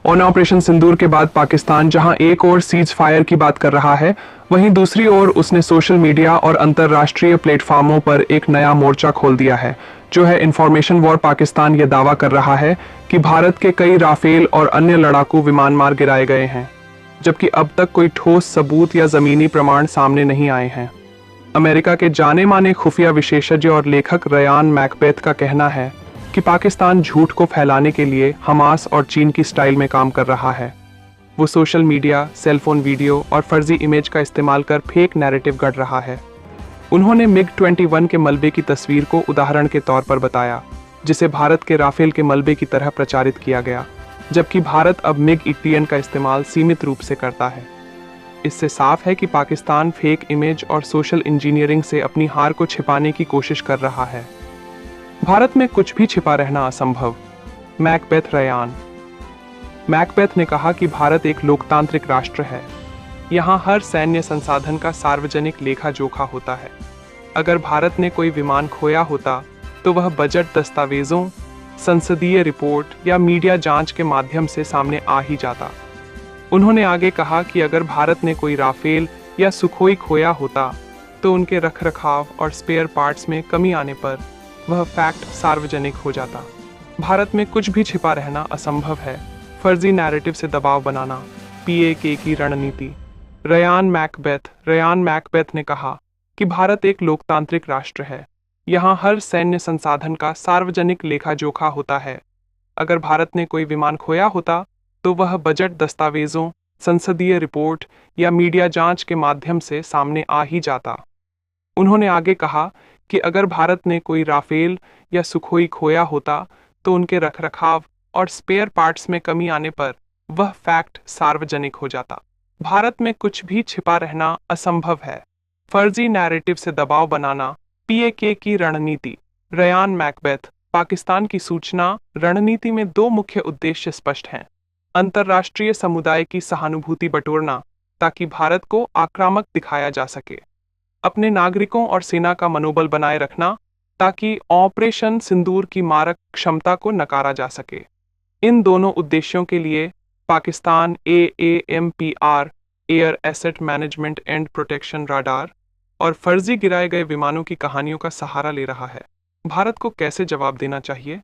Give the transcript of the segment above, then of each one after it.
और ऑपरेशन सिंदूर के बाद पाकिस्तान जहां एक और सीज फायर की बात कर रहा है, वहीं दूसरी ओर उसने सोशल मीडिया और अंतर्राष्ट्रीय प्लेटफॉर्मों पर एक नया मोर्चा खोल दिया है, जो है इंफॉर्मेशन वॉर। पाकिस्तान ये दावा कर रहा है कि भारत के कई राफेल और अन्य लड़ाकू विमान मार गिराए गए हैं, जबकि अब तक कोई ठोस सबूत या जमीनी प्रमाण सामने नहीं आए हैं। अमेरिका के जाने माने खुफिया विशेषज्ञ और लेखक रयान मैकबेथ का कहना है कि पाकिस्तान झूठ को फैलाने के लिए हमास और चीन की स्टाइल में काम कर रहा है। वो सोशल मीडिया, सेलफोन वीडियो और फर्जी इमेज का इस्तेमाल कर फेक नैरेटिव गढ़ रहा है। उन्होंने MiG-21 के मलबे की तस्वीर को उदाहरण के तौर पर बताया, जिसे भारत के राफेल के मलबे की तरह प्रचारित किया गया, जबकि भारत अब MiG-21 का इस्तेमाल सीमित रूप से करता है। इससे साफ है कि पाकिस्तान फेक इमेज और सोशल इंजीनियरिंग से अपनी हार को छिपाने की कोशिश कर रहा है। भारत में कुछ भी छिपा रहना असंभव। Macbeth Ryan. मैकबेथ ने कहा कि भारत एक लोकतांत्रिक राष्ट्र है। यहाँ हर सैन्य संसाधन का सार्वजनिक लेखा जोखा होता है। अगर भारत ने कोई विमान खोया होता तो वह बजट दस्तावेजों, संसदीय रिपोर्ट या मीडिया जांच के माध्यम से सामने आ ही जाता। उन्होंने आगे कहा कि अगर भारत ने कोई राफेल या सुखोई खोया होता तो उनके रखरखाव और स्पेयर पार्ट्स में कमी आने पर वह फैक्ट सार्वजनिक हो जाता। भारत में कुछ भी छिपा रहना असंभव है। फर्जी नैरेटिव से दबाव बनाना, PAK की रणनीति। रयान मैकबेथ ने कहा कि भारत एक लोकतांत्रिक राष्ट्र है। यहाँ हर सैन्य संसाधन का सार्वजनिक लेखा जोखा होता है। अगर भारत ने कोई विमान खोया होता तो वह बजट दस्तावेजों, संसदीय रिपोर्ट या मीडिया जांच के माध्यम से सामने आ ही जाता। उन्होंने आगे कहा कि अगर भारत ने कोई राफेल या सुखोई खोया होता तो उनके रखरखाव और स्पेयर पार्ट्स में कमी आने पर वह फैक्ट सार्वजनिक हो जाता। भारत में कुछ भी छिपा रहना असंभव है। फर्जी नैरेटिव से दबाव बनाना, PAK की रणनीति। Ryan Macbeth. पाकिस्तान की सूचना रणनीति में दो मुख्य उद्देश्य स्पष्ट हैं। अंतर्राष्ट्रीय समुदाय की सहानुभूति बटोरना ताकि भारत को आक्रामक दिखाया जा सके, अपने नागरिकों और सेना का मनोबल बनाए रखना ताकि ऑपरेशन सिंदूर की मारक क्षमता को नकारा जा सके। इन दोनों उद्देश्यों के लिए Pakistan AAMPR air asset management and protection radar और फर्जी गिराए गए विमानों की कहानियों का सहारा ले रहा है। भारत को कैसे जवाब देना चाहिए?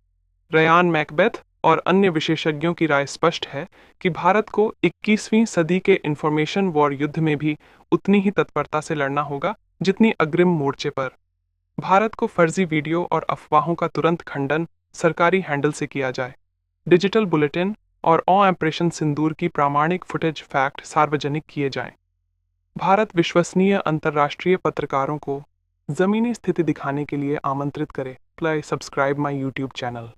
रयान मैकबेथ और अन्य विशेषज्ञों की राय स्पष्ट है कि भारत को 21वीं सदी के इंफॉर्मेशन वॉर युद्ध में भी उतनी ही तत्परता से लड़ना होगा जितनी अग्रिम मोर्चे पर। भारत को फर्जी वीडियो और अफवाहों का तुरंत खंडन सरकारी हैंडल से किया जाए। डिजिटल बुलेटिन और ऑपरेशन सिंदूर की प्रामाणिक फुटेज फैक्ट सार्वजनिक किए जाएं। भारत विश्वसनीय अंतर्राष्ट्रीय पत्रकारों को जमीनी स्थिति दिखाने के लिए आमंत्रित करे। Please subscribe my YouTube channel.